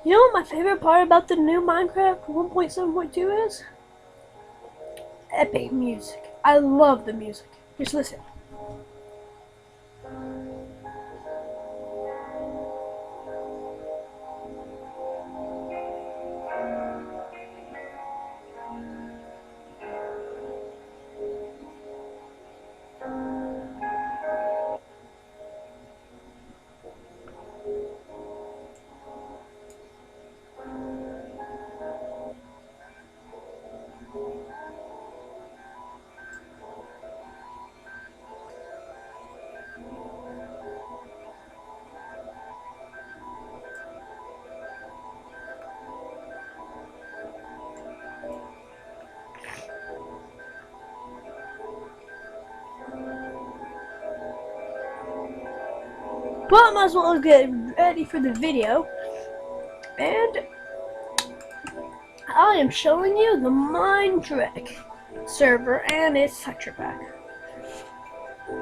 You know what my favorite part about the new Minecraft 1.7.2 is? Epic music. I love the music. Just listen. Well, I might as well get ready for the video, and I am showing you the Minecraft server and its texture pack.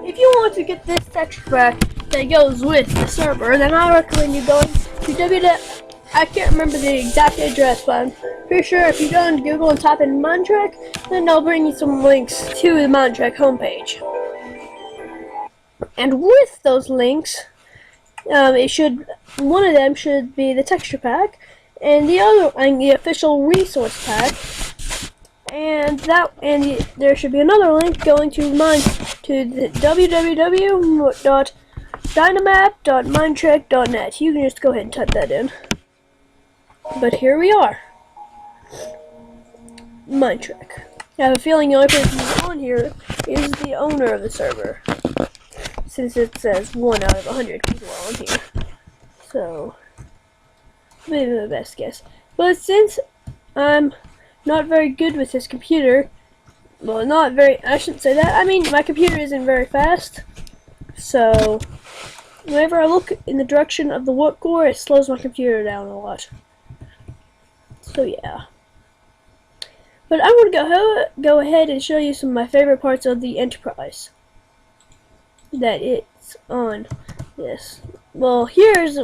If you want to get this texture pack that goes with the server, then I recommend you going to I can't remember the exact address, but I'm pretty sure if you go into Google and type in Minecraft, then they'll bring you some links to the Minecraft homepage. And with those links, one of them should be the texture pack, and the official resource pack, and there should be another link going to the www.dynamap.minecraft.net. You can just go ahead and type that in. But here we are, Minecraft. I have a feeling the only person who's on here is the owner of the server, since it says 1 out of 100 people are on here. So, maybe my best guess. But since I'm not very good with this computer, well, I shouldn't say that. I mean, my computer isn't very fast. So, whenever I look in the direction of the warp core, it slows my computer down a lot. So, yeah. But I'm going to go ahead and show you some of my favorite parts of the Enterprise that it's on this. Well, here's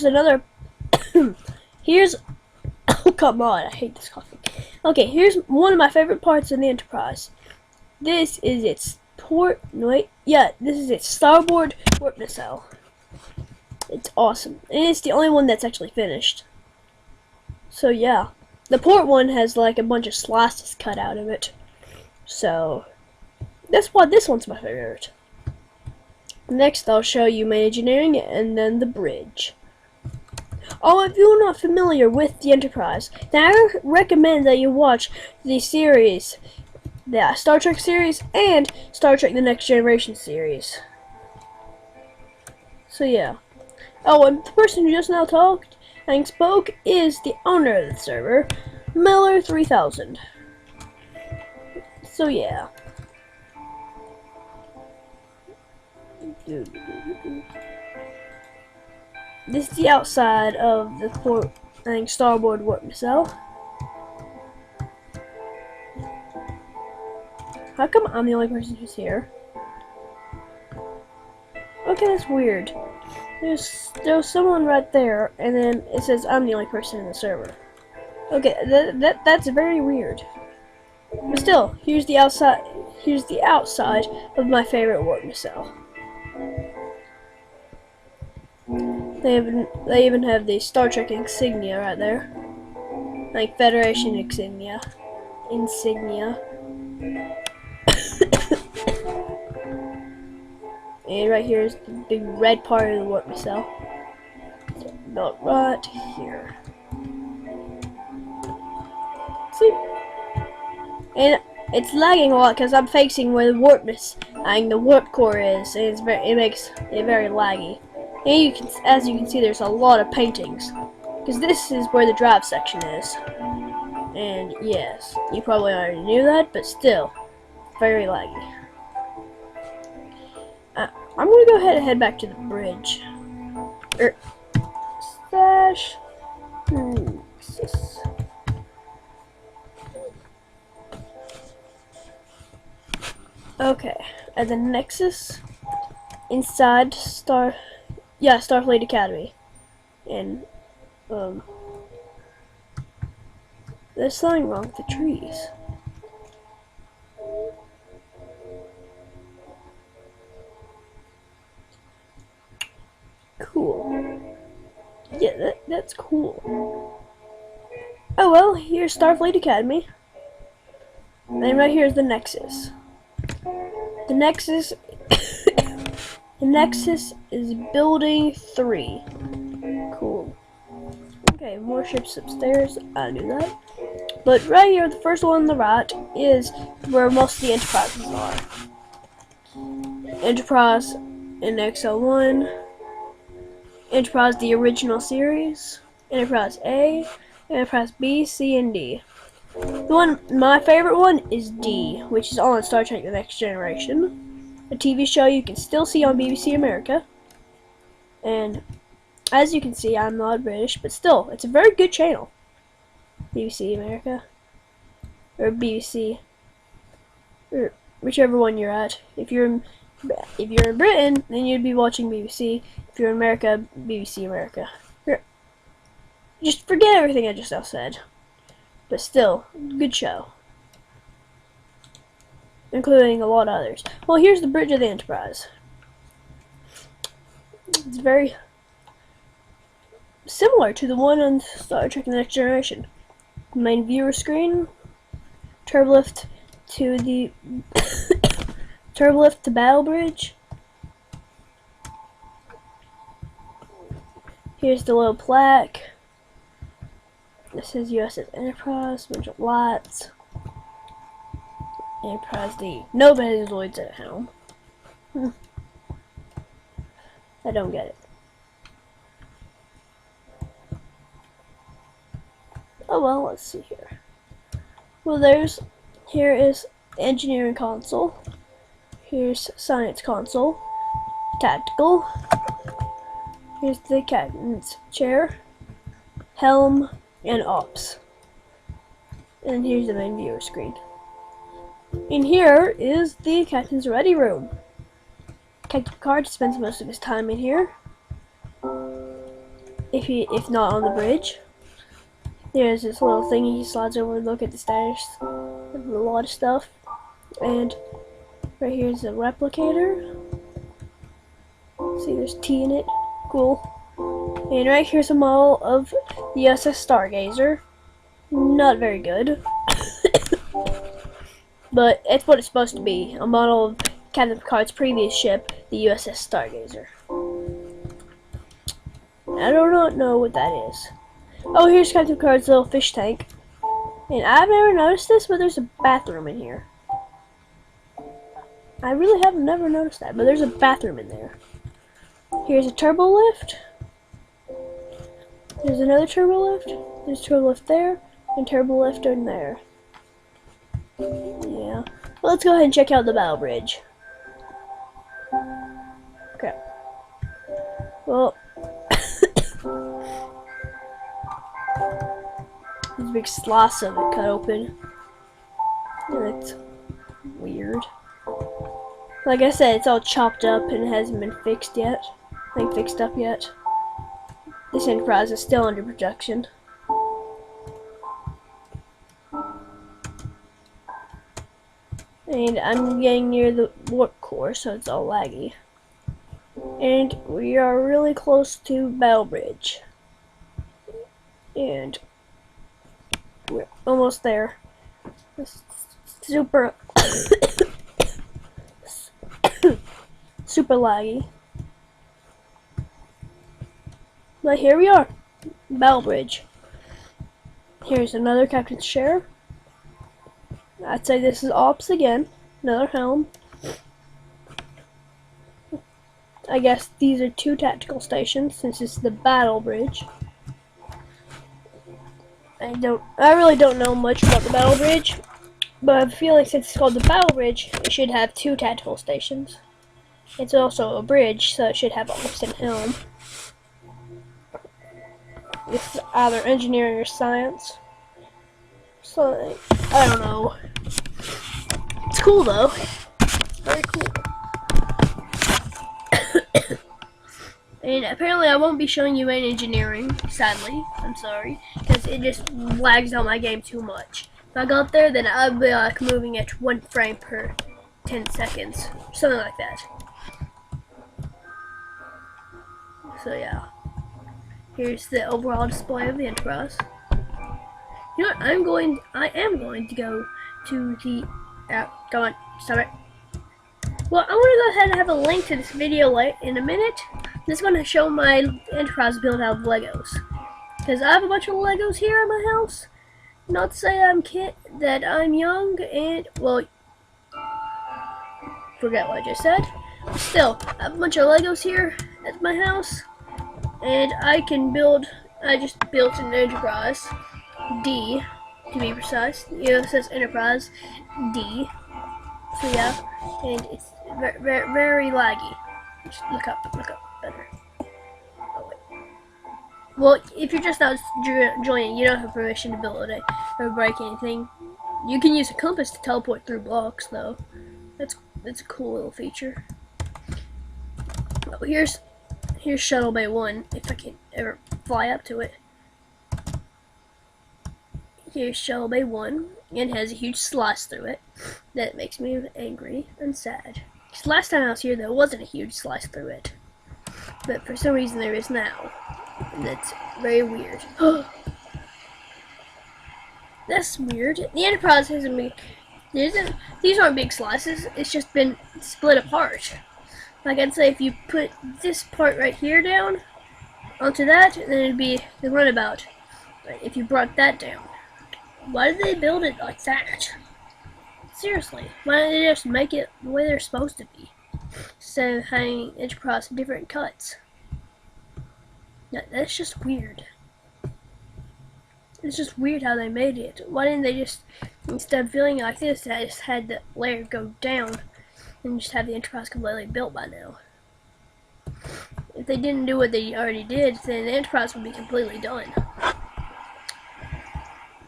another oh, come on, I hate this coffee. Okay, here's one of my favorite parts of the Enterprise. This is its this is its starboard warp nacelle. It's awesome, and it's the only one that's actually finished. So yeah, the port one has like a bunch of slices cut out of it. So that's why this one's my favorite. Next, I'll show you main engineering and then the bridge. Oh, if you're not familiar with the Enterprise, then I recommend that you watch the series, the Star Trek series and Star Trek The Next Generation series. So yeah. Oh, and the person who just now spoke is the owner of the server, Miller3000. So yeah. This is the outside of the port starboard warp nacelle. How come I'm the only person who's here? Okay, that's weird. There's someone right there, and then it says I'm the only person in the server. Okay, that's very weird. But still, here's the outside of my favorite warp nacelle. They even have the Star Trek insignia right there, like Federation insignia. And right here is the big red part of the warp nacelle. So about right here. See? And it's lagging a lot because I'm facing where the warp core is, and it makes it very laggy. And as you can see, there's a lot of paintings, because this is where the drive section is. And yes, you probably already knew that, but still, very laggy. I'm gonna go ahead and head back to the bridge. Stash. Okay, at the Nexus, inside Starfleet Academy. And there's something wrong with the trees. Cool. Yeah, that's cool. Oh well, here's Starfleet Academy. And right here is the Nexus. The Nexus the Nexus is building 3. Cool. Okay, more ships upstairs. I knew that. But right here, the first one on the right is where most of the Enterprises are. Enterprise in XL1, Enterprise the original series, Enterprise A, Enterprise B, C, and D. My favorite one is D, which is on Star Trek The Next Generation, a TV show you can still see on BBC America. And as you can see, I'm not British, but still, it's a very good channel. BBC America, or BBC, or whichever one you're at. If you're in Britain, then you'd be watching BBC. If you're in America, BBC America. Just forget everything I just now said. But still, good show. Including a lot of others. Well, here's the bridge of the Enterprise. It's very similar to the one on Star Trek The Next Generation. Main viewer screen, turbolift to the turbolift to battle bridge. Here's the little plaque. This says USS Enterprise, bunch of lights. Enterprise D. No Betazoids at helm. I don't get it. Oh well, let's see here. Well, here is the engineering console. Here's science console. Tactical. Here's the captain's chair. Helm and ops. And here's the main viewer screen. And here is the captain's ready room. Captain Picard spends most of his time in here. If not on the bridge. There's this little thing he slides over and look at the status of a lot of stuff. And right here's a replicator. See, there's T in it. Cool. And right here's a model of the USS Stargazer. Not very good. But it's what it's supposed to be. A model of Captain Picard's previous ship, the USS Stargazer. I do not know what that is. Oh, here's Captain Picard's little fish tank. And I've never noticed this, but there's a bathroom in here. I really have never noticed that, but there's a bathroom in there. Here's a turbo lift. There's another turbo lift. There's a turbo lift there, and turbo lift in there. Yeah. Well, let's go ahead and check out the battle bridge. Okay. Well, there's a big slice of it cut open. That's weird. Like I said, it's all chopped up and it hasn't been fixed yet. Fixed up yet. This Enterprise is still under production. And I'm getting near the warp core, so it's all laggy. And we are really close to Battle Bridge. And we're almost there. It's super super laggy. But here we are, Battle Bridge. Here's another captain's chair. I'd say this is ops again. Another helm. I guess these are 2 tactical stations since it's the battle bridge. I really don't know much about the battle bridge, but I have a feeling since it's called the battle bridge, it should have 2 tactical stations. It's also a bridge, so it should have ops and helm. It's either engineering or science. So, I don't know. It's cool though. It's very cool. And apparently I won't be showing you in engineering, sadly. I'm sorry, because it just lags on my game too much. If I go up there, then I'll be like moving at 1 frame per 10 seconds. Something like that. So yeah. Here's the overall display of the Enterprise. You know what? I am going to go to the... come on, stop it. Well, I want to go ahead and have a link to this video in a minute. I'm just going to show my Enterprise built out of Legos. Because I have a bunch of Legos here in my house. Not to say that I'm young and, well, forget what I just said. Still, I have a bunch of Legos here at my house. And I just built an Enterprise D, to be precise. It says Enterprise D. So yeah, and it's very laggy. Just look up better. Oh, wait. Well, if you're just not joining, you don't have permission to build it or break anything. You can use a compass to teleport through blocks, though. That's a cool little feature. Oh, here's Shuttle Bay 1, if I can ever fly up to it. Here's Shuttle Bay 1, and has a huge slice through it. That makes me angry and sad. Because last time I was here, there wasn't a huge slice through it. But for some reason there is now. And that's very weird. That's weird. The Enterprise hasn't been... These aren't big slices, it's just been split apart. Like I'd say if you put this part right here down onto that, then it'd be the runabout. But if you brought that down, why did they build it like that? Seriously, why don't they just make it the way they're supposed to be? Instead of having Enterprise different cuts. That's just weird. It's just weird how they made it. Why didn't they just, instead of filling it like this, they just had the layer go down and just have the Enterprise completely built by now? If they didn't do what they already did, then the Enterprise would be completely done.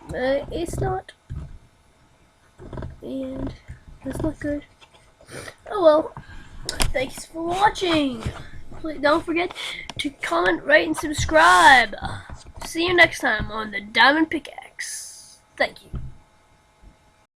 But it's not. And that's not good. Oh well. Thanks for watching. Please don't forget to comment, rate, and subscribe. See you next time on the Diamond Pickaxe. Thank you.